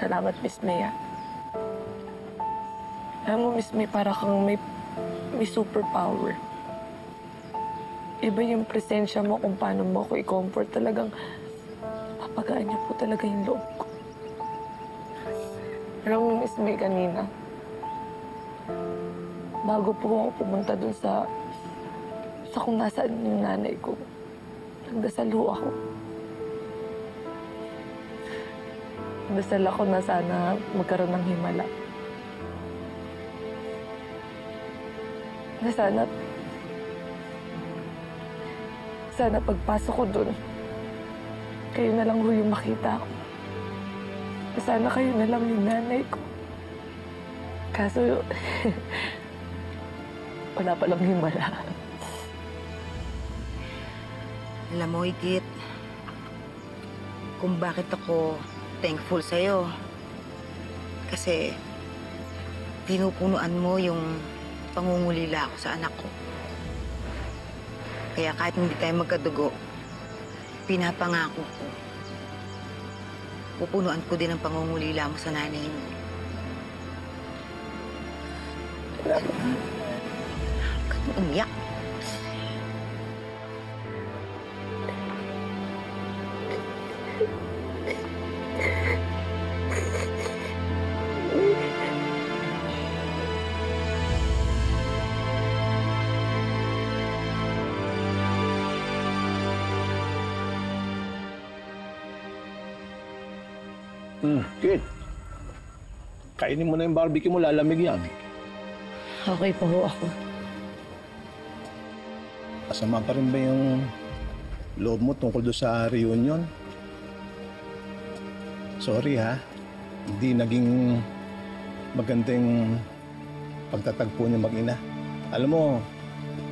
Salamat, Miss Maya. Alam mo, Miss May, para kang may superpower. Iba yung presensya mo kung paano mo ako i-comfort. Talagang papagaan niyo po talaga yung loob ko. Alam mo, Miss May, kanina, bago po ako pumunta dun sa kung nasaan yung nanay ko, nagdasal ho ako. Nagdasal ako na sana magkaroon ng himala. Na sana pagpasok ko dun, kayo na lang ho yung makita ko. Na sana kayo na lang yung nanay ko. Kaso, wala palang himala. Alam mo, Higit, kung bakit ako thankful sa'yo. Kasi pinupunuan mo yung pangungulila ako sa anak ko. Kaya kahit hindi tayo magkadugo, pinapangako ko. Pupunuan ko din ang pangungulila mo sa nanay mo. Huwag kang umiyak. Kid. Kainin mo na yung barbecue mo, lalamig yan. Okay pa ho ako. Masama pa rin ba yung loob mo tungkol doon sa reunion? Sorry ha, hindi naging magandang pagtatagpo niyo mag-ina. Alam mo,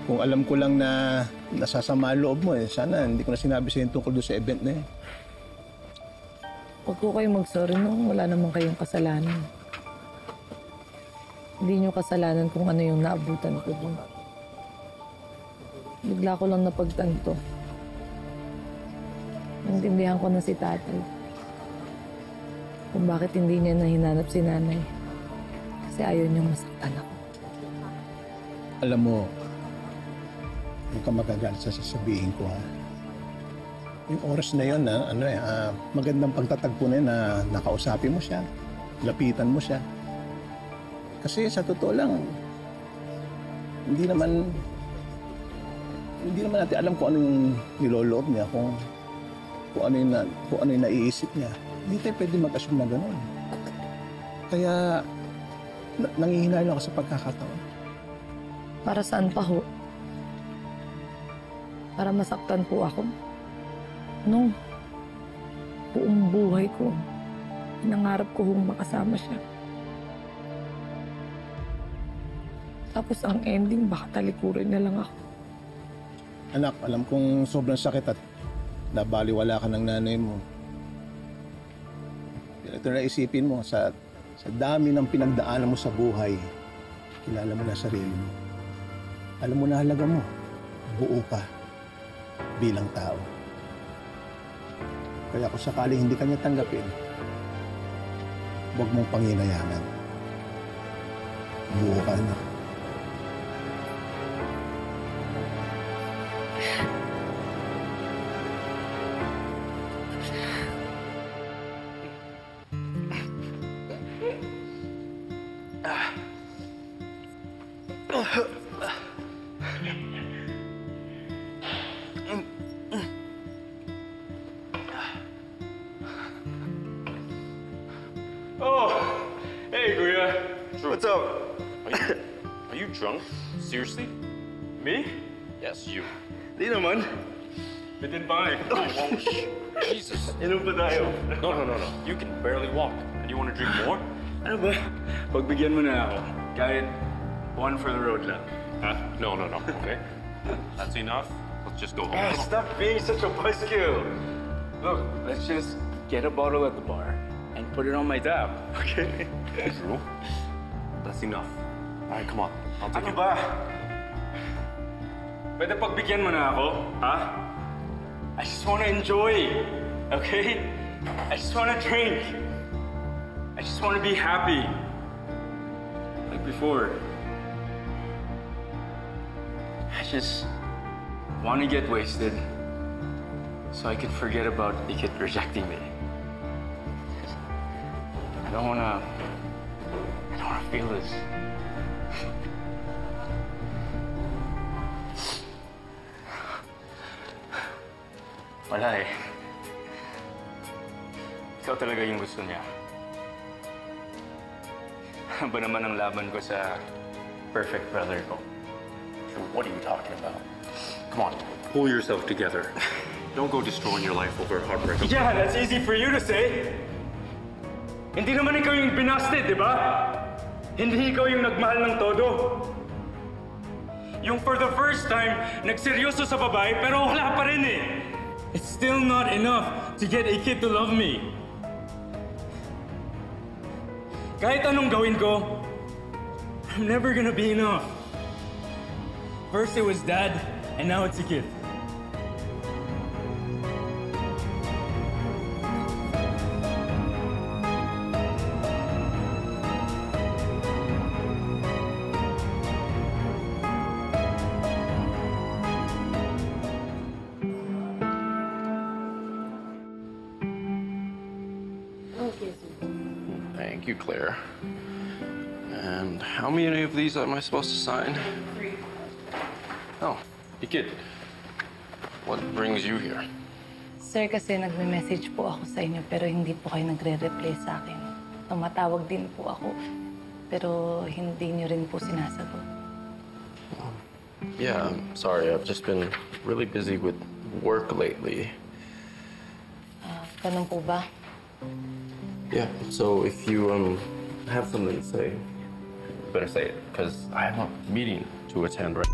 kung alam ko lang na nasasama ang loob mo sana hindi ko na sinabi sa'yo tungkol doon sa event na yun. Huwag po kayong mag-sorry nung wala naman kayong kasalanan. Hindi nyo kasalanan kung ano yung naabutan ko dun. Bigla ko lang napagtanto. Naintindihan ko na si tatay. Kung bakit hindi niya nahinanap si nanay. Kasi ayaw niyang masaktan ako. Alam mo, huwag ka magagalit sa sasabihin ko ha. Yung oras na yun, magandang pagtatagpo na yun na nakausapin mo siya, lapitan mo siya. Kasi sa totoo lang, hindi naman natin alam kung ano yung niloloob niya, kung ano yung naiisip niya. Hindi tayo pwede mag-assume na gano'n. Kaya, nangihinayang ako sa pagkakataon. Para saan pa ho? Para masaktan po ako? No. Buong buhay ko, nangarap ko hong makasama siya. Tapos ang ending, baka talikurin na lang ako. Anak, alam kong sobrang sakit at nabaliwala ka ng nanay mo. Ito na isipin mo, sa dami ng pinagdaanan mo sa buhay, kilala mo na sarili mo. Alam mo na halaga mo, buo ka bilang tao. Kaya kung sakali hindi kanya tanggapin, huwag mong panginayanan. Buo ka na. Drunk? Seriously? Me? Yes, you. Di naman. Bitin pa nga eh. Oh, Jesus. Inom pa tayo. No. You can barely walk. And you want to drink more? Ano ba? Pagbigyan mo na ako. Kahit one for the road lang. Huh? No. Okay. That's enough. Let's just go home. Oh, stop being such a buzzkill. Look, let's just get a bottle at the bar and put it on my tab, okay? True. That's enough. All right, come on. I'll take Ano it. ba? Pwede pagbigyan mo na ako, ha? I just wanna enjoy, okay? I just wanna drink. just want to be happy. Like before. I just want to get wasted so I can forget about Ikit rejecting me. I don't want to feel this. Wala eh. Ikaw talaga yung gusto niya. Ano ba naman ang laban ko sa perfect brother ko? What are you talking about? Come on, pull yourself together. Don't go destroying your life over heartbreak. Yeah, that's easy for you to say. Hindi naman ikaw yung binasted, di ba? Hindi ikaw yung nagmahal ng todo. Yung for the first time, nagseryoso sa babae, pero wala pa rin eh. It's still not enough to get a kid to love me. Kahit anong gawin ko, I'm never gonna be enough. First it was Dad, and now it's a kid. Thank you, Claire. And how many of these am I supposed to sign? 3. Oh, Ikit. What brings you here? Sir, kasi nagme-message po ako sa inyo pero hindi po kayo nagre-reply sa akin. Tumatawag din po ako pero hindi niyo rin po sinasagot. Yeah, I'm sorry. I've just been really busy with work lately. Ganun po ba? Yeah, so if you have something to say, you better say it, because I have a meeting to attend right